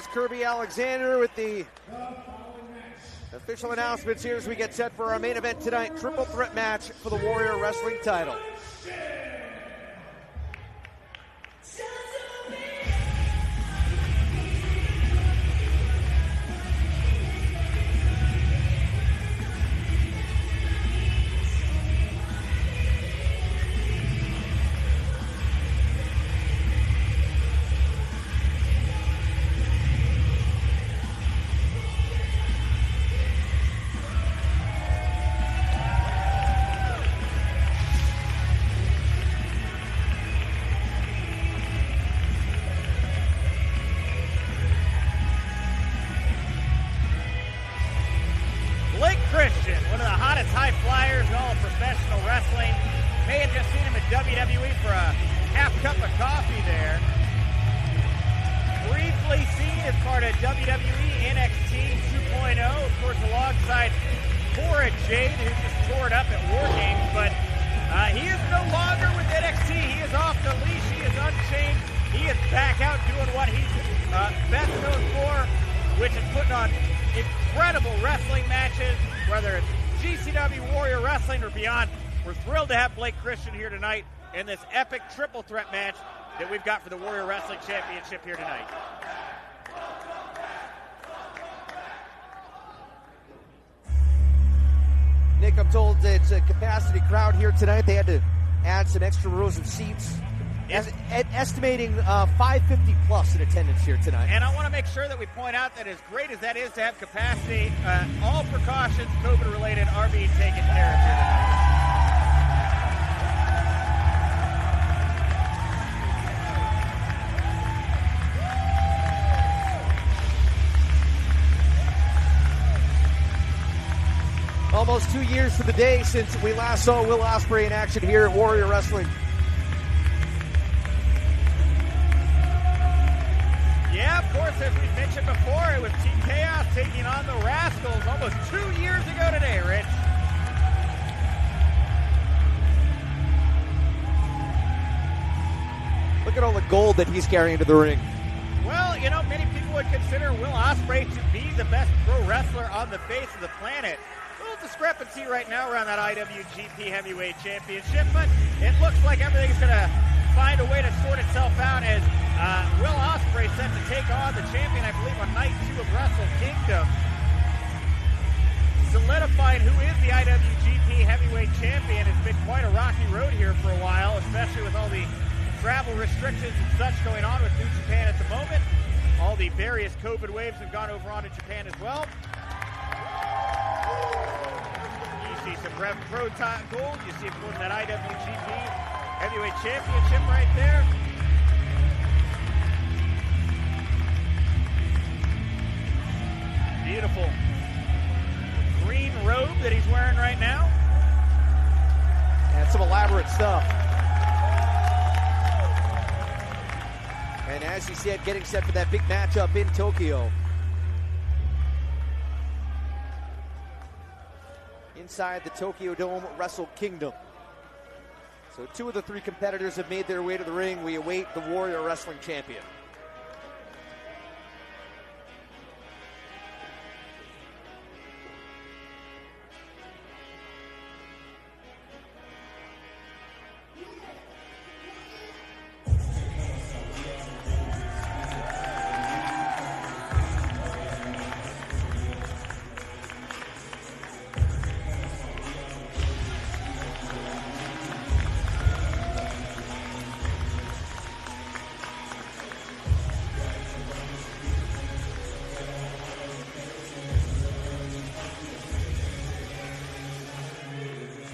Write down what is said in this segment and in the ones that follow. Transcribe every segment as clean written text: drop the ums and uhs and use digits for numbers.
is Kirby Alexander with the official announcements here as we get set for our main event tonight. Triple threat match for the Warrior Wrestling title. WWE for a half cup of coffee there. Briefly seen as part of WWE NXT 2.0, of course, alongside Cora Jade, who just tore it up at War Games, but he is no longer with NXT. He is off the leash. He is unchained. He is back out doing what he's best known for, which is putting on incredible wrestling matches, whether it's GCW, Warrior Wrestling, or beyond. We're thrilled to have Blake Christian here tonight in this epic triple threat match that we've got for the Warrior Wrestling Championship here tonight. Nick, I'm told it's a capacity crowd here tonight. They had to add some extra rows of seats. Estimating 550 plus in attendance here tonight. And I want to make sure that we point out that as great as that is to have capacity, all precautions COVID related are being taken care of here tonight. Almost 2 years to the day since we last saw Will Ospreay in action here at Warrior Wrestling. Yeah, of course, as we mentioned before, it was Team Chaos taking on the Rascals almost 2 years ago today, Rich. Look at all the gold that he's carrying to the ring. Well, you know, many people would consider Will Ospreay to be the best pro wrestler on the face of the planet. A little discrepancy right now around that IWGP Heavyweight Championship, but it looks like everything's going to find a way to sort itself out as Will Ospreay set to take on the champion, I believe, on night 2 of Wrestle Kingdom. Solidifying who is the IWGP Heavyweight Champion has been quite a rocky road here for a while, especially with all the travel restrictions and such going on with New Japan at the moment. All the various COVID waves have gone over onto Japan as well. You see some Rev Pro gold. You see, of course, that IWGP Heavyweight Championship right there. Beautiful green robe that he's wearing right now. And some elaborate stuff. And as you said, getting set for that big matchup in Tokyo. Inside the Tokyo Dome, Wrestle Kingdom. So 2 of the 3 competitors have made their way to the ring. We await the Warrior Wrestling Champion.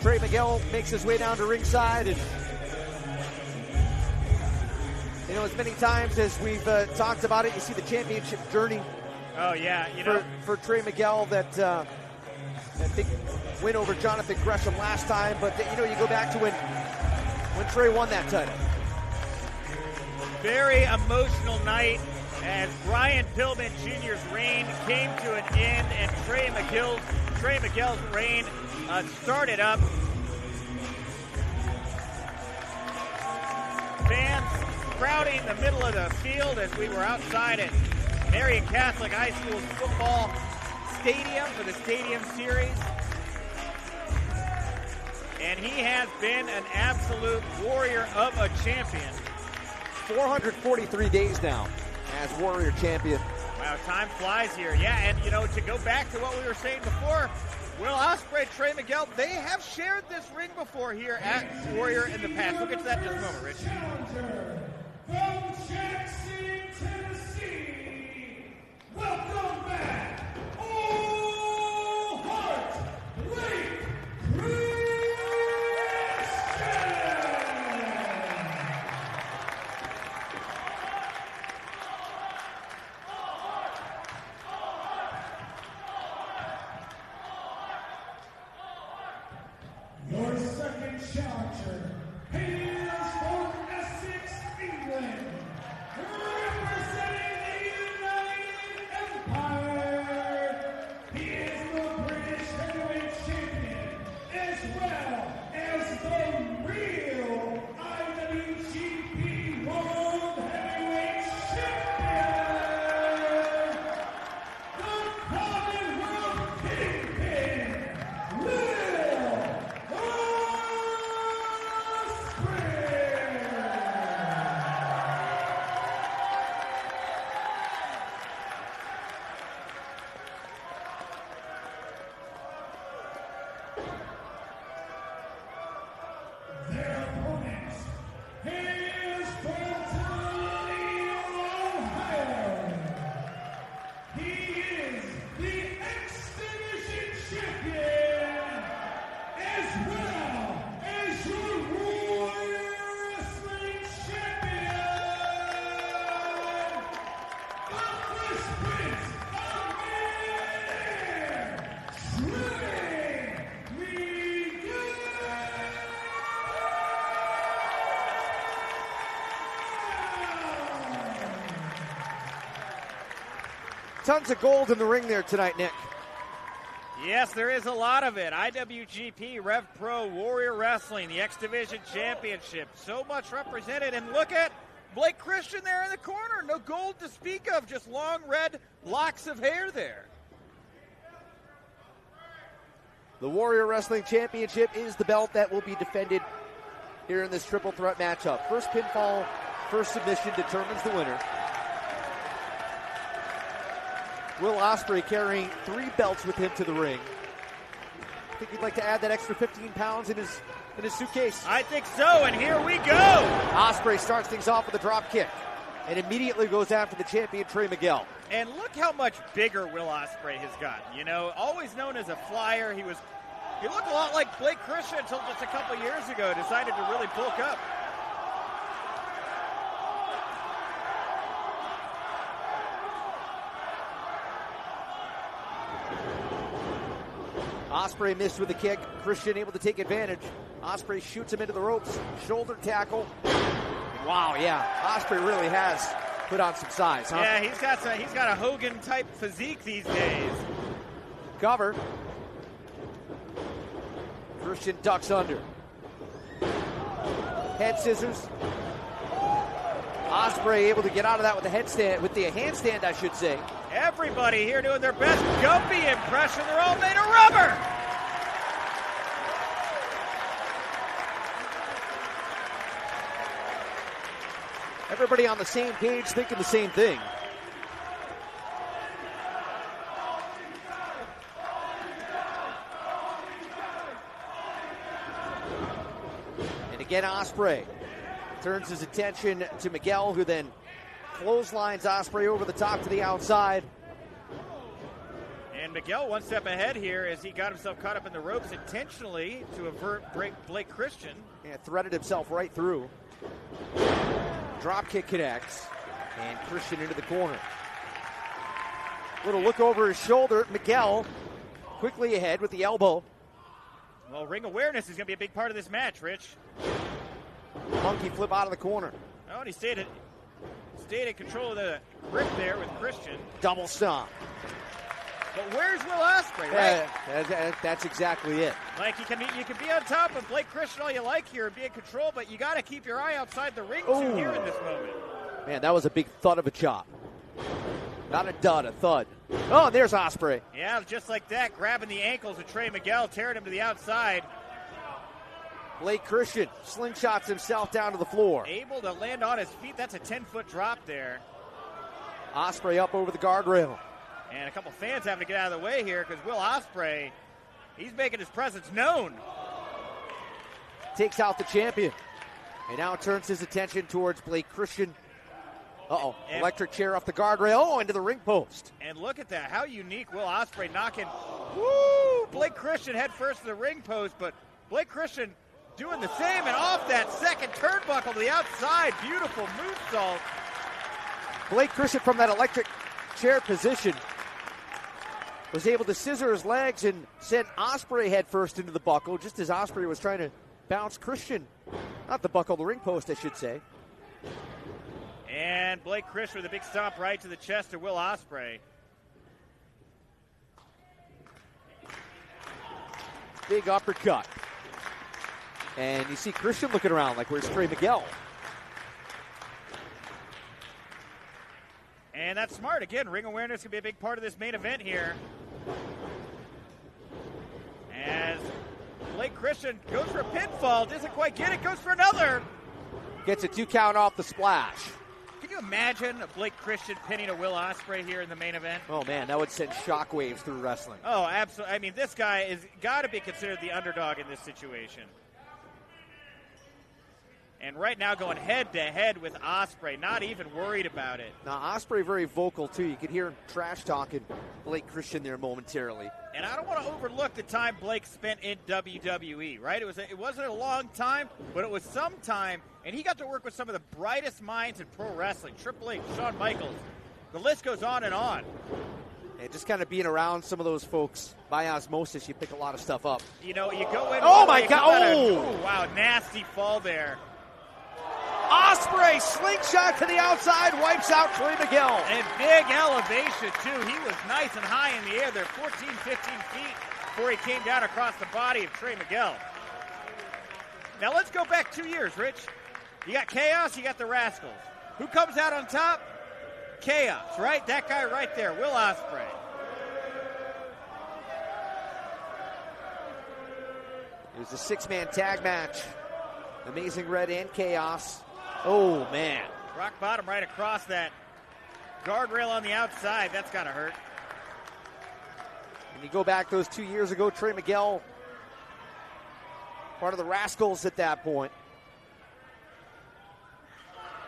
Trey Miguel makes his way down to ringside, and you know, as many times as we've talked about it, you see the championship journey. Oh yeah, you know, for Trey Miguel, that big win over Jonathan Gresham last time, but you know, you go back to when Trey won that title. Very emotional night as Brian Pillman Jr.'s reign came to an end, and Trey Miguel's reign started up. Fans crowding the middle of the field as we were outside at Marion Catholic High School's football stadium for the Stadium Series. And he has been an absolute warrior of a champion. 443 days now as warrior champion. Wow, time flies here. Yeah, and, to go back to what we were saying before, Will Ospreay, Trey, Miguel, they have shared this ring before here at Warrior in the past. We'll get to that in just a moment, Rich. From Jackson, Tennessee, welcome back, All Heart Blake Christian. Your second challenger hails from Essex, England, representing the United Empire. He is the British heavyweight champion, as well as the real IWGP World Heavyweight Champion, the Commonwealth Kingpin, Will their opponent is from Toledo, Ohio. He is the X-Division champion, as well as your Warrior Wrestling champion, the Fresh Prince of Bel-Air, Trey, Miguel. Tons of gold in the ring there tonight, Nick. Yes, there is a lot of it. IWGP, Rev Pro, Warrior Wrestling, the X Division Championship. So much represented. And look at Blake Christian there in the corner. No gold to speak of, just long red locks of hair there. The Warrior Wrestling Championship is the belt that will be defended here in this triple threat matchup. First pinfall, first submission determines the winner. Will Ospreay carrying 3 belts with him to the ring. I think he'd like to add that extra 15 pounds in his suitcase. I think so, and here we go. Ospreay starts things off with a drop kick and immediately goes after the champion, Trey Miguel. And look how much bigger Will Ospreay has gotten. Always known as a flyer. He looked a lot like Blake Christian until just a couple years ago. Decided to really bulk up. Ospreay missed with the kick. Christian able to take advantage. Ospreay shoots him into the ropes. Shoulder tackle. Wow, yeah. Ospreay really has put on some size, huh? Yeah, he's got a Hogan-type physique these days. Cover. Christian ducks under. Head scissors. Ospreay able to get out of that with the handstand, I should say. Everybody here doing their best Gumpy impression. They're all made of rubber. Everybody on the same page thinking the same thing. And again, Ospreay turns his attention to Miguel, who then clotheslines Ospreay over the top to the outside. And Miguel one step ahead here as he got himself caught up in the ropes intentionally to avert Blake Christian. And threaded himself right through. Drop kick connects. And Christian into the corner. Little look over his shoulder. Miguel quickly ahead with the elbow. Well, ring awareness is going to be a big part of this match, Rich. Monkey flip out of the corner. Oh, and he stayed in control of the grip there with Christian. Double stomp. But where's Will Ospreay, right? That's exactly it. Like, you can be on top of Blake Christian all you like here and be in control, but you got to keep your eye outside the ring too here in this moment. Man, that was a big thud of a chop. Not a dud, a thud. Oh, and there's Ospreay. Yeah, just like that, grabbing the ankles of Trey Miguel, tearing him to the outside. Blake Christian slingshots himself down to the floor. Able to land on his feet. That's a 10-foot drop there. Ospreay up over the guardrail. And a couple fans having to get out of the way here because Will Ospreay, he's making his presence known. Takes out the champion. And now turns his attention towards Blake Christian. Uh-oh, electric chair off the guardrail. Oh, into the ring post. And look at that. How unique. Will Ospreay knocking, woo, Blake Christian head first to the ring post, but Blake Christian doing the same and off that second turnbuckle to the outside. Beautiful moonsault. Blake Christian from that electric chair position was able to scissor his legs and send Ospreay head first into the buckle, just as Ospreay was trying to bounce Christian. Not the buckle, the ring post, I should say. And Blake Christian with a big stomp right to the chest of Will Ospreay. Big uppercut. And you see Christian looking around like, where's Trey Miguel? And that's smart. Again, ring awareness can be a big part of this main event here. As Blake Christian goes for a pinfall, doesn't quite get it, goes for another. Gets a 2 count off the splash. Can you imagine a Blake Christian pinning a Will Ospreay here in the main event? Oh, man, that would send shockwaves through wrestling. Oh, absolutely. I mean, this guy is got to be considered the underdog in this situation. And right now going head-to-head with Ospreay, not even worried about it. Now, Ospreay very vocal, too. You could hear him trash-talking Blake Christian there momentarily. And I don't want to overlook the time Blake spent in WWE, right? It wasn't a long time, but it was some time, and he got to work with some of the brightest minds in pro wrestling. Triple H, Shawn Michaels. The list goes on and on. And just kind of being around some of those folks by osmosis, you pick a lot of stuff up. You know, you go in. Oh, my God. Oh, wow, nasty fall there. Ospreay slingshot to the outside, wipes out Trey Miguel. And big elevation, too. He was nice and high in the air there, 14, 15 feet before he came down across the body of Trey Miguel. Now let's go back 2 years, Rich. You got Chaos, you got the Rascals. Who comes out on top? Chaos, right? That guy right there, Will Ospreay. It was a 6-man tag match. Amazing Red and Chaos. Oh, man. Rock bottom right across that guardrail on the outside. That's got to hurt. And you go back those 2 years ago, Trey Miguel, part of the Rascals at that point.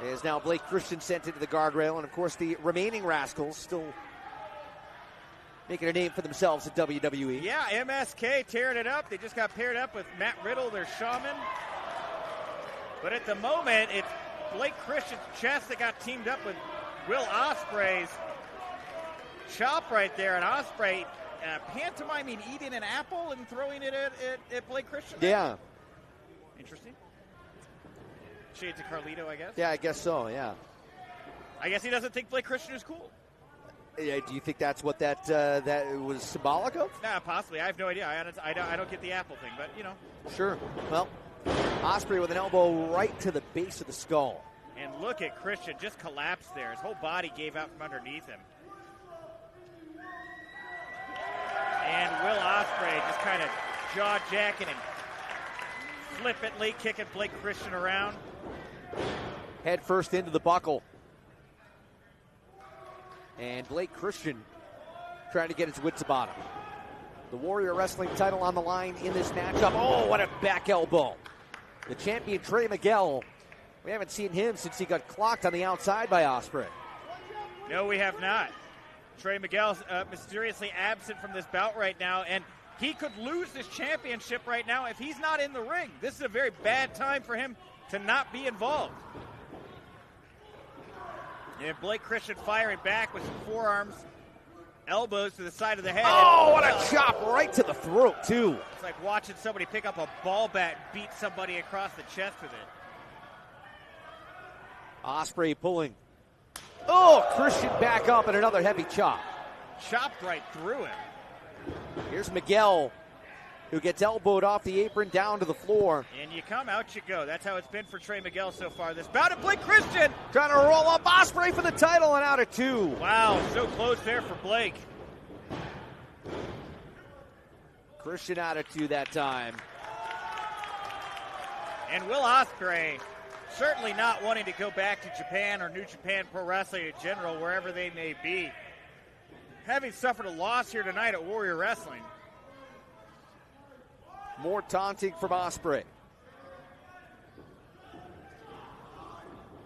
Is now Blake Christian sent into the guardrail. And, of course, the remaining Rascals still making a name for themselves at WWE. Yeah, MSK tearing it up. They just got paired up with Matt Riddle, their shaman. But at the moment, it's Blake Christian's chest that got teamed up with Will Ospreay's chop right there. And Ospreay pantomiming eating an apple and throwing it at Blake Christian. Yeah. Interesting. Shades of Carlito, I guess. Yeah, I guess so, yeah. I guess he doesn't think Blake Christian is cool. Yeah, do you think that's what that was symbolic of? Nah, possibly. I have no idea. I don't get the apple thing, but, you know. Sure. Well, Ospreay with an elbow right to the base of the skull. And look at Christian just collapsed there. His whole body gave out from underneath him. And Will Ospreay just kind of jaw-jacking and flippantly kicking Blake Christian around. Head first into the buckle. And Blake Christian trying to get his wits about him. The Warrior Wrestling title on the line in this matchup. Oh, what a back elbow. The champion, Trey Miguel, we haven't seen him since he got clocked on the outside by Ospreay. No, we have not. Trey Miguel's mysteriously absent from this bout right now, and he could lose this championship right now if he's not in the ring. This is a very bad time for him to not be involved. And Blake Christian firing back with some forearms, elbows to the side of the head. Oh, what a chop right to the throat, too. It's like watching somebody pick up a ball bat and beat somebody across the chest with it. Ospreay pulling. Oh, Christian back up and another heavy chop. Chopped right through him. Here's Miguel who gets elbowed off the apron down to the floor. And you come, out you go. That's how it's been for Trey Miguel so far this bout. And Blake Christian Trying to roll up Ospreay for the title and out at 2. Wow, so close there for Blake. Christian out at 2 that time. And Will Ospreay certainly not wanting to go back to Japan or New Japan Pro Wrestling in general, wherever they may be. Having suffered a loss here tonight at Warrior Wrestling. More taunting from Ospreay.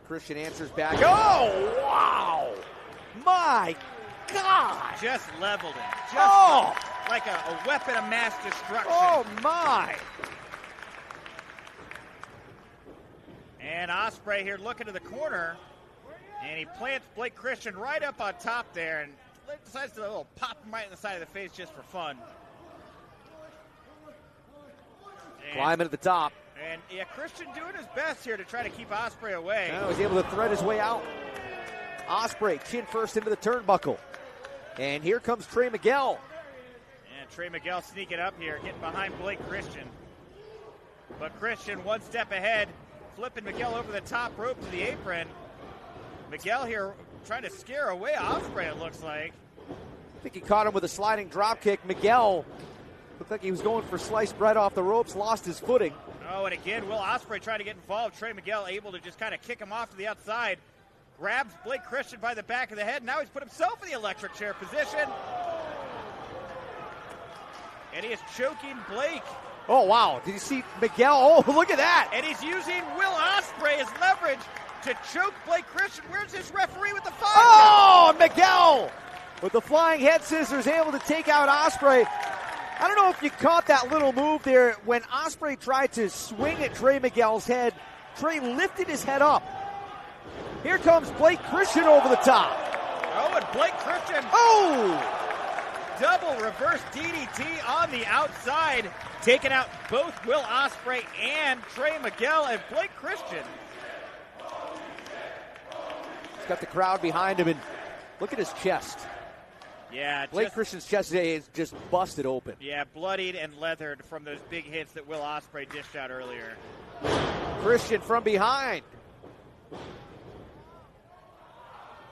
Christian answers back. Oh, wow! My God! Just leveled him. Just like a weapon of mass destruction. Oh, my! And Ospreay here looking to the corner, and he plants Blake Christian right up on top there, and decides to little pop him right in the side of the face just for fun. Climbing at the top. And yeah, Christian doing his best here to try to keep Ospreay away. Now he's able to thread his way out. Ospreay chin first into the turnbuckle. And here comes Trey Miguel. And Trey Miguel sneaking up here, getting behind Blake Christian. But Christian one step ahead, flipping Miguel over the top rope to the apron. Miguel here trying to scare away Ospreay, it looks like. I think he caught him with a sliding drop kick. Miguel looked like he was going for sliced bread off the ropes, lost his footing. Oh, and again, Will Ospreay trying to get involved. Trey Miguel able to just kind of kick him off to the outside. Grabs Blake Christian by the back of the head. Now he's put himself in the electric chair position. And he is choking Blake. Oh, wow. Did you see Miguel? Oh, look at that. And he's using Will Ospreay as leverage to choke Blake Christian. Where's his referee with the fire? Oh, Miguel with the flying head scissors able to take out Ospreay. I don't know if you caught that little move there when Ospreay tried to swing at Trey Miguel's head. Trey lifted his head up. Here comes Blake Christian over the top. Oh, and Blake Christian. Oh! Double reverse DDT on the outside, taking out both Will Ospreay and Trey Miguel, and Blake Christian. He's got the crowd behind him, and look at his chest. Yeah, Blake Christian's chest is just busted open. Yeah, bloodied and leathered from those big hits that Will Ospreay dished out earlier. Christian from behind.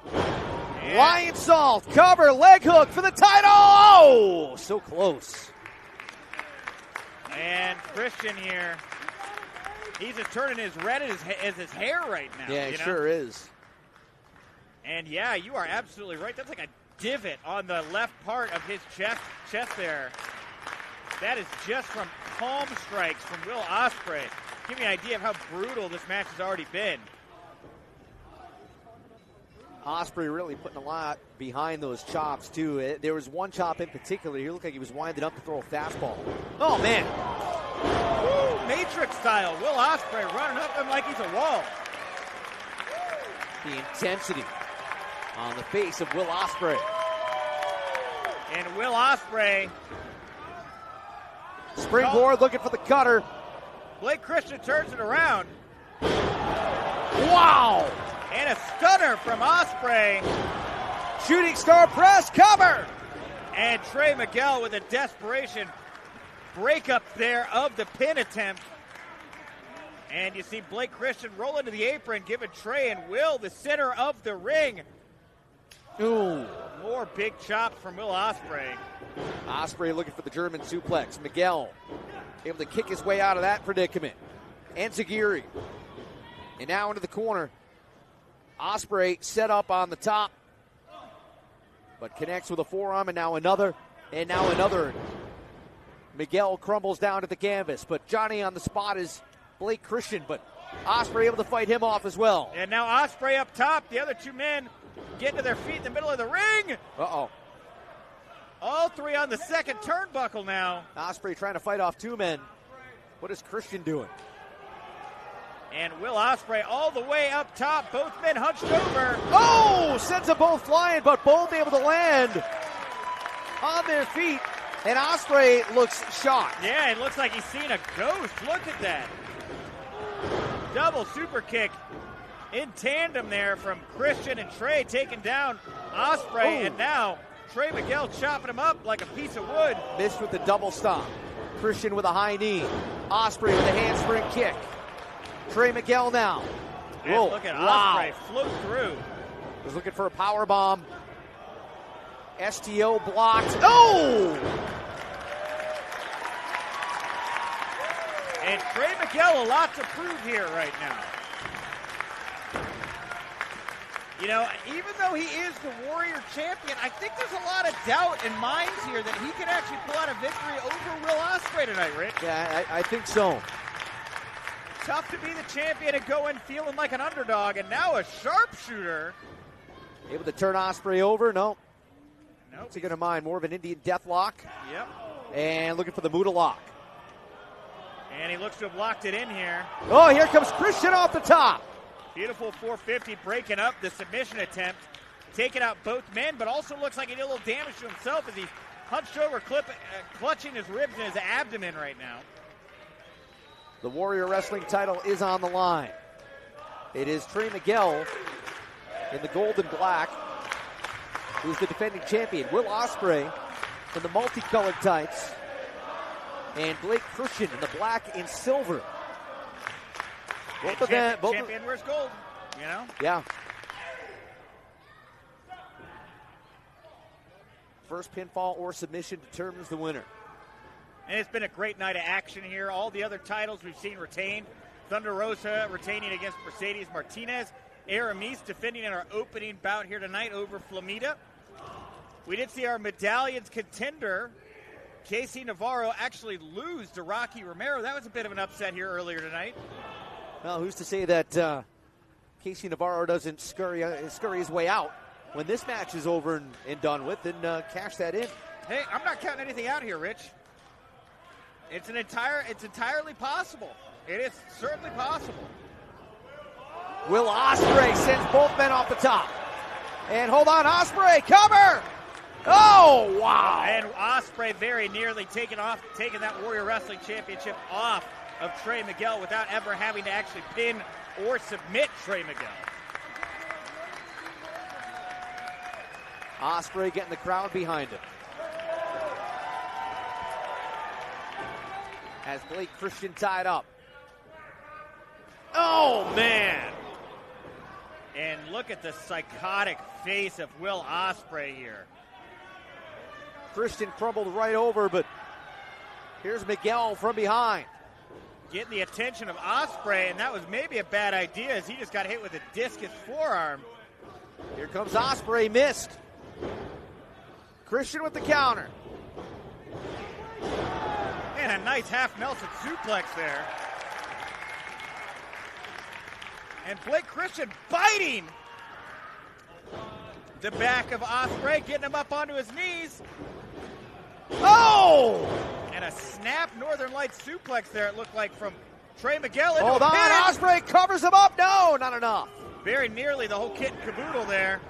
And Lion Salt, cover, leg hook for the title. Oh, so close. And Christian here, he's just turning as red as his hair right now. Yeah, he sure is. And yeah, you are absolutely right. That's like a divot on the left part of his chest there. That is just from palm strikes from Will Ospreay. Give me an idea of how brutal this match has already been. Ospreay really putting a lot behind those chops, too. There was one chop in particular. He looked like he was winding up to throw a fastball. Oh, man. Woo, Matrix style. Will Ospreay running up him like he's a wall. The intensity on the face of Will Ospreay. And Will Ospreay. Springboard looking for the cutter. Blake Christian turns it around. Wow! And a stunner from Ospreay. Shooting star press cover. And Trey Miguel with a desperation breakup there of the pin attempt. And you see Blake Christian roll into the apron, giving Trey and Will the center of the ring. Ooh. More big chops from Will Ospreay. Ospreay looking for the German suplex. Miguel able to kick his way out of that predicament. Enziguri. And now into the corner. Ospreay set up on the top, but connects with a forearm, and now another, and now another. Miguel crumbles down to the canvas, but Johnny on the spot is Blake Christian, but Ospreay able to fight him off as well. And now Ospreay up top. The other two men getting to their feet in the middle of the ring. Uh-oh. All three on the second turnbuckle now. Ospreay trying to fight off two men. What is Christian doing? And Will Ospreay all the way up top. Both men hunched over. Oh! Sends them both flying, but both able to land on their feet. And Ospreay looks shocked. Yeah, it looks like he's seen a ghost. Look at that. Double super kick in tandem there from Christian and Trey, taking down Ospreay. Oh. And now Trey Miguel chopping him up like a piece of wood. Missed with the double stomp. Christian with a high knee. Ospreay with a handspring kick. Trey Miguel now. And Whoa, look at wow. Ospreay float through. Was looking for a power bomb. STO blocked. Oh! And Trey Miguel a lot to prove here right now. You know, even though he is the Warrior champion, I think there's a lot of doubt in minds here that he could actually pull out a victory over Will Ospreay tonight, Rich. Yeah, I think so. Tough to be the champion and go in feeling like an underdog, and now a sharpshooter. Able to turn Ospreay over? No. Nope. What's he going to mind? More of an Indian death lock. Yep. And looking for the Muda lock. And he looks to have locked it in here. Oh, here comes Christian off the top. Beautiful 450 breaking up the submission attempt. Taking out both men, but also looks like he did a little damage to himself as he's hunched over, clutching his ribs and his abdomen right now. The Warrior Wrestling title is on the line. It is Trey Miguel in the gold and black, who's the defending champion. Will Ospreay in the multicolored tights, and Blake Christian in the black and silver. Both of them. Champion wears gold, you know? Yeah. First pinfall or submission determines the winner. And it's been a great night of action here. All the other titles we've seen retained. Thunder Rosa retaining against Mercedes Martinez. Aramis defending in our opening bout here tonight over Flamita. We did see our medallions contender, Casey Navarro, actually lose to Rocky Romero. That was a bit of an upset here earlier tonight. Well, who's to say that Casey Navarro doesn't scurry his way out when this match is over and done with, and cash that in? Hey, I'm not counting anything out here, Rich. It's entirely possible. It is certainly possible. Will Ospreay sends both men off the top. And hold on, Ospreay, cover! Oh, wow! And Ospreay very nearly taking that Warrior Wrestling Championship off of Trey Miguel without ever having to actually pin or submit Trey Miguel. Ospreay getting the crowd behind him. Has Blake Christian tied up. Oh, man! And look at the psychotic face of Will Ospreay here. Christian crumbled right over, but here's Miguel from behind. Getting the attention of Ospreay, and that was maybe a bad idea as he just got hit with a discus forearm. Here comes Ospreay, missed. Christian with the counter. And a nice half Nelson suplex there. And Blake Christian biting the back of Ospreay, getting him up onto his knees. Oh! And a snap Northern Lights suplex there, it looked like, from Trey Miguel. Hold on, Ospreay covers him up. No, not enough. Very nearly the whole kit and caboodle there.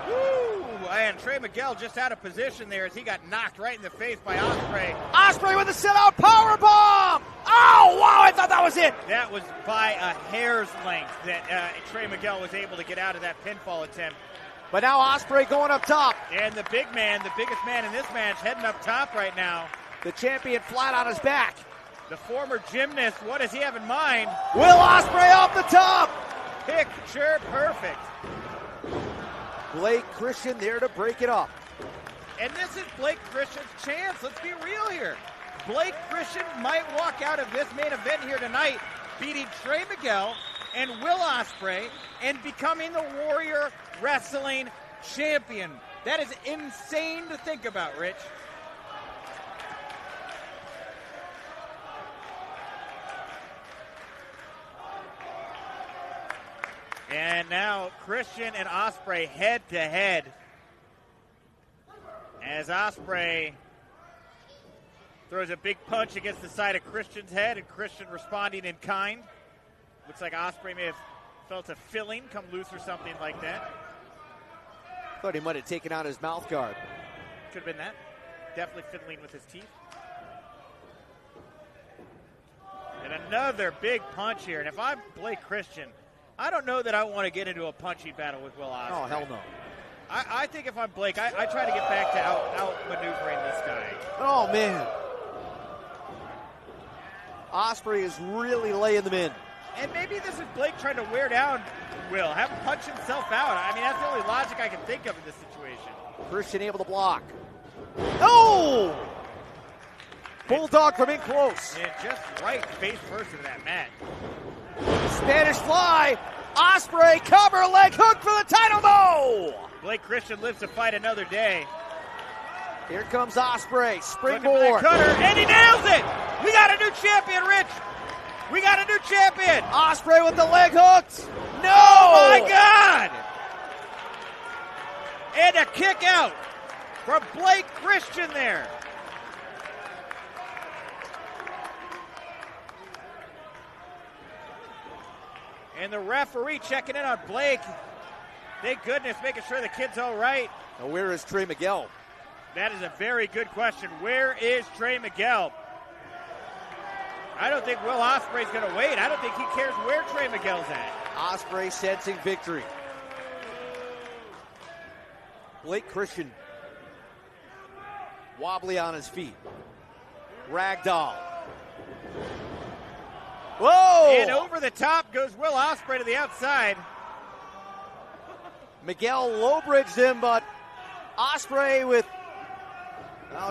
Woo! And Trey Miguel just out of position there as he got knocked right in the face by Ospreay. Ospreay with a sit-out power bomb! Oh, wow, I thought that was it. That was by a hair's length that Trey Miguel was able to get out of that pinfall attempt. But now Ospreay going up top. And the big man, the biggest man in this match, heading up top right now. The champion flat on his back. The former gymnast, what does he have in mind? Will Ospreay off the top. Picture perfect. Blake Christian there to break it up. And this is Blake Christian's chance. Let's be real here. Blake Christian might walk out of this main event here tonight beating Trey Miguel and Will Ospreay and becoming the Warrior Wrestling Champion. That is insane to think about, Rich. And now Christian and Ospreay head to head. As Ospreay throws a big punch against the side of Christian's head, and Christian responding in kind. Looks like Ospreay may have felt a filling come loose or something like that. Thought he might have taken out his mouth guard. Could have been that. Definitely fiddling with his teeth. And another big punch here. And if I'm Blake Christian, I don't know that I want to get into a punching battle with Will Ospreay. Oh, hell no. I think if I'm Blake, I try to get back to out-maneuvering this guy. Oh, man. Ospreay is really laying them in. And maybe this is Blake trying to wear down Will, have him punch himself out. I mean, that's the only logic I can think of in this situation. Christian able to block. Oh! Bulldog from in close. And just right face first into that mat. Spanish fly. Ospreay cover, leg hook for the title, no! Blake Christian lives to fight another day. Here comes Ospreay, Looking for springboard. that cutter, and he nails it! We got a new champion, Rich! We got a new champion! Ospreay with the leg hooks. No! Oh my God! And a kick out from Blake Christian there. And the referee checking in on Blake. Thank goodness, making sure the kid's all right. Now where is Trey Miguel? That is a very good question. Where is Trey Miguel? I don't think Will Ospreay's going to wait. I don't think he cares where Trey Miguel's at. Ospreay sensing victory. Blake Christian wobbly on his feet. Ragdoll. Whoa! And over the top goes Will Ospreay to the outside. Miguel low-bridged him, but Ospreay with,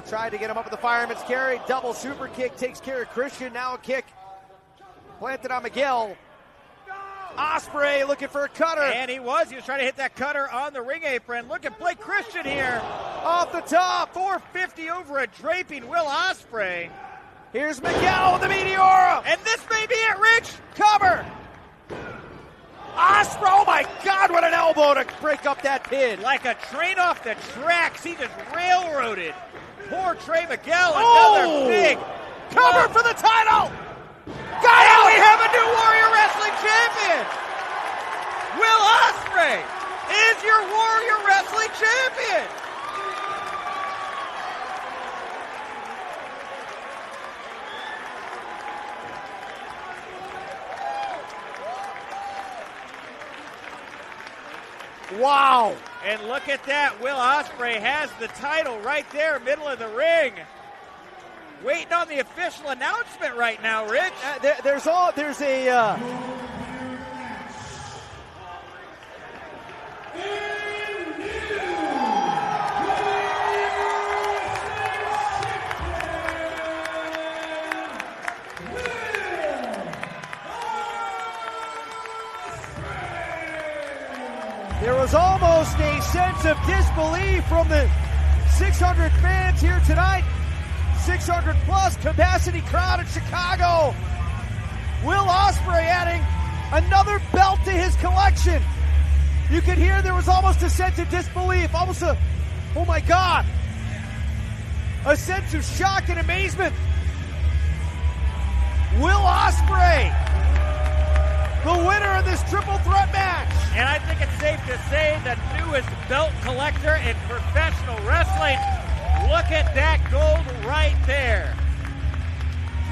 tried to get him up with the fireman's carry. Double super kick takes care of Christian. Now a kick planted on Miguel. Ospreay looking for a cutter. And he was trying to hit that cutter on the ring apron. Look at Blake Christian here. Off the top. 450 over a draping Will Ospreay. Here's Miguel with the Meteora. And this may be it, Rich. Cover. Ospreay, oh my God, what an elbow to break up that pin. Like a train off the tracks, he just railroaded poor Trey Miguel. Oh! Another big Cover for the title. Got And it. we have a new Warrior Wrestling champion. Will Ospreay is your Warrior Wrestling champion. Wow. And look at that. Will Ospreay has the title right there, middle of the ring. Waiting on the official announcement right now, Rich. There's a there was almost a sense of disbelief from the 600 fans here tonight. 600 plus capacity crowd in Chicago. Will Ospreay adding another belt to his collection. You could hear there was almost a sense of disbelief, almost a, oh my God, a sense of shock and amazement. Will Ospreay, the winner of this triple threat match. And I think it's safe to say the newest belt collector in professional wrestling. Look at that gold right there.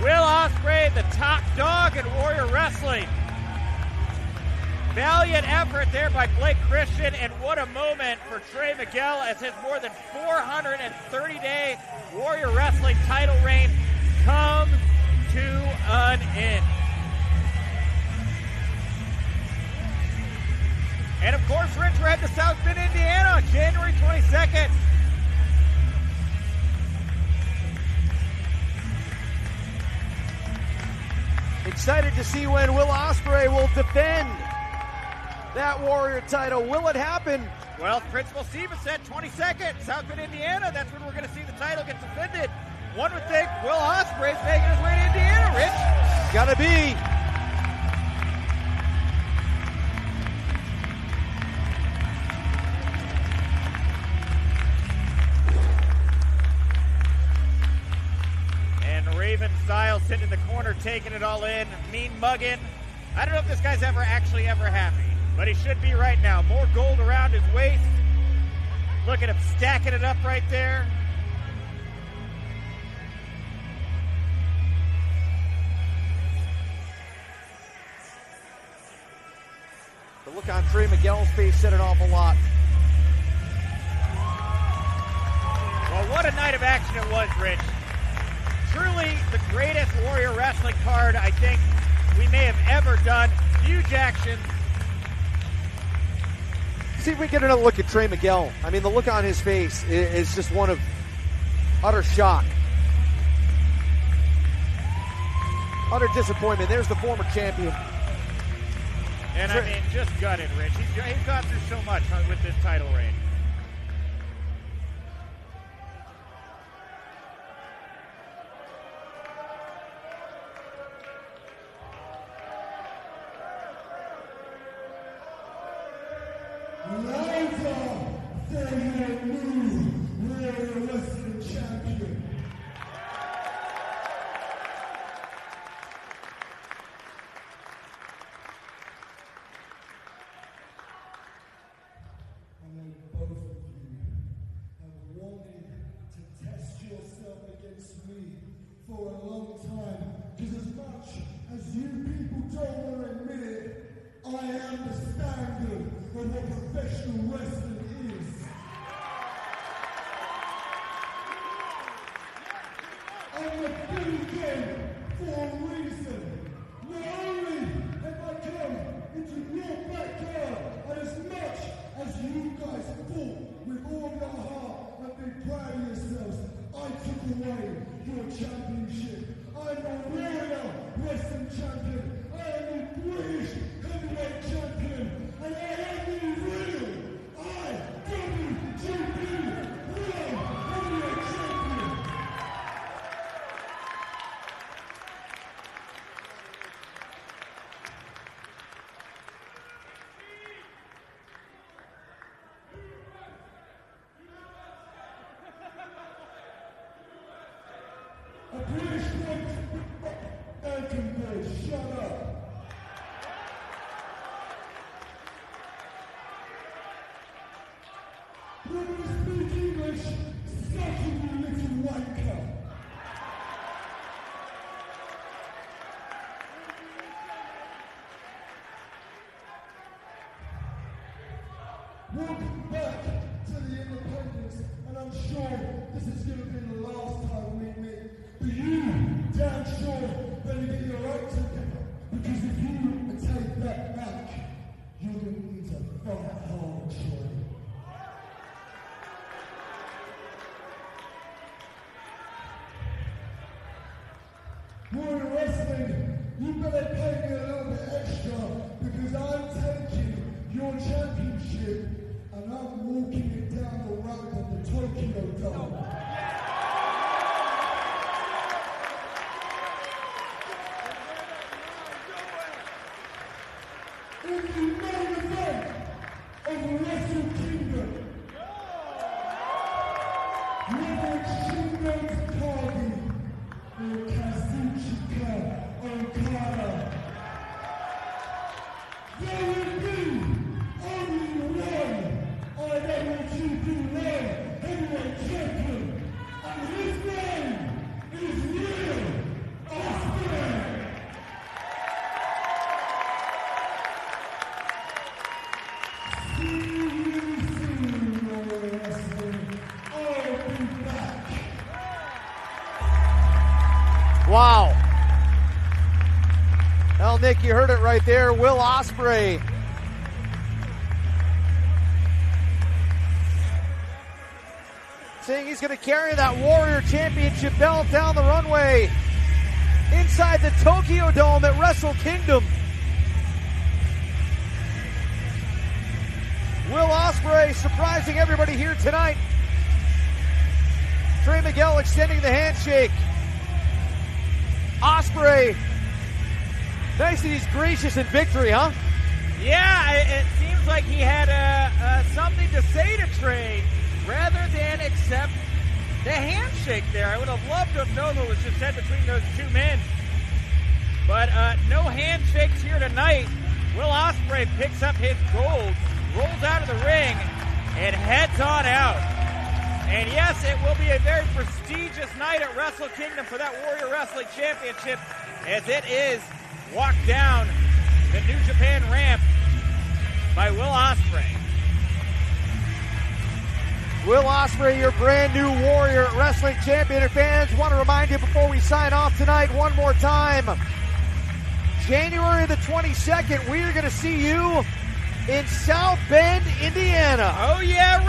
Will Ospreay, the top dog in Warrior Wrestling. Valiant effort there by Blake Christian, and what a moment for Trey Miguel as his more than 430-day Warrior Wrestling title reign comes to an end. And of course, Rich, we're heading to South Bend, Indiana on January 22nd. Excited to see when Will Ospreay will defend that Warrior title. Will it happen? Well, Principal Stevens said 22nd, South Bend, Indiana. That's when we're going to see the title get defended. One would think Will Ospreay's making his way to Indiana, Rich. Gotta be. And Raven Styles sitting in the corner, taking it all in, mean mugging. I don't know if this guy's ever happy, but he should be right now. More gold around his waist. Look at him stacking it up right there. The look on Trey Miguel's face said an awful lot. action it was, Rich. Truly the greatest Warrior Wrestling card I think we may have ever done. Huge action. See if we get another look at Trey Miguel. I mean, the look on his face is just one of utter shock. Utter disappointment. There's the former champion. And I mean, just gutted, Rich. He's gone through so much with this title reign. For a long time, because as much as you people don't want to admit it, I am the standard of what professional wrestling is. I'm the beacon for a reason. Not only have I come into your backyard, and as much as you guys fought with all your heart and be proud of yourselves, I took away your championship. I'm a Warrior Wrestling Champion. I am the British Heavyweight Champion. And I am the real IWGP World Heavyweight Champion. A British American boy, shut up. When you speak English, suck it, you little wanker. Welcome back to the Independence, and I'm sure this is going to be the last time we meet. But you, damn sure, better get your act together, because if you take that back, you're going to need to fight hard, Trey. Warrior Wrestling, you better pay me a little bit extra, because I'm taking your championship and I'm walking it down the road of the Tokyo Dome. In the main event of Wrestle Kingdom, whether it's Shingo Takagi or Kazuchika Okada, there will be only one IWGP World Heavyweight Champion, and his name is Miguel Ospreay. Wow. Well, Nick, you heard it right there. Will Ospreay. Saying he's going to carry that Warrior Championship belt down the runway inside the Tokyo Dome at Wrestle Kingdom. Will Ospreay surprising everybody here tonight. Trey Miguel extending the handshake. Ospreay, nice that he's gracious in victory, huh? Yeah, it seems like he had something to say to Trey rather than accept the handshake there. I would have loved to have known what was just said between those two men. But no handshakes here tonight. Will Ospreay picks up his gold, rolls out of the ring, and heads on out. And yes, it will be a very prestigious night at Wrestle Kingdom for that Warrior Wrestling Championship, as it is walked down the New Japan ramp by Will Ospreay. Will Will Ospreay, your brand new Warrior Wrestling Champion. And fans, want to remind you before we sign off tonight one more time. January the 22nd, we are going to see you in South Bend, Indiana. Oh yeah, Rich.